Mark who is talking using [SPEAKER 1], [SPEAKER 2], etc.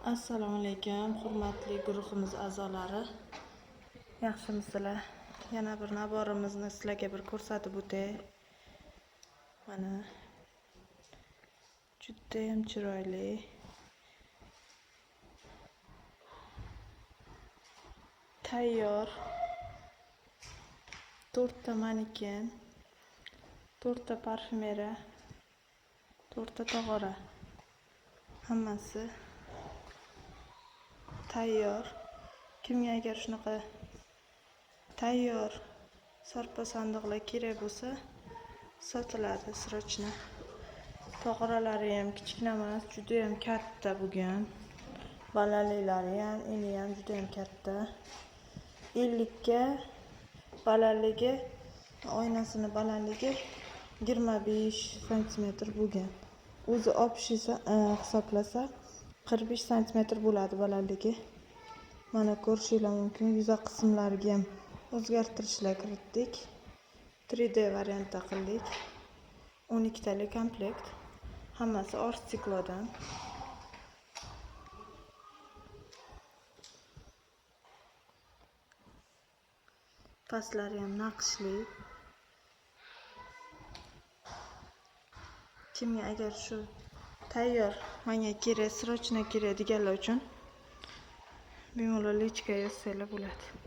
[SPEAKER 1] Assalomu alaykum, hurmatli guruhimiz a'zolari. Yaxshimisizlar? Yana bir naborimizni sizlarga bir ko'rsatib o'tay. Mana juda ham chiroyli. Tayyor 4 ta maneken, 4 ta parfumera, 4 ta tog'ora. Hammasi tayyor. Kimga agar shunaqa tayyor sarpo sandiqlar kerak bo'lsa, sotiladi srochna. Tog'oralari ham kichkina emas, juda ham katta bo'lgan. Balandliklari ham, eni ham juda ham katta. 50 ga balandligi, oynasini balandligi 25 sm bo'lgan. O'zi obshisi hisoblasa 45 sm bo'ladi balandligi. Mana ko'rishinglar mumkin, yuza qismlariga ham o'zgartirishlar kiritdik. 3D variantda qildik. 12 talik komplekt. Hammasi ortiklodan. Pastlari ham naqshli. Kimga agar shu tayyor menga kerak, srochna kerak deganlar uchun bemalol lichka yozsanglar bo'ladi.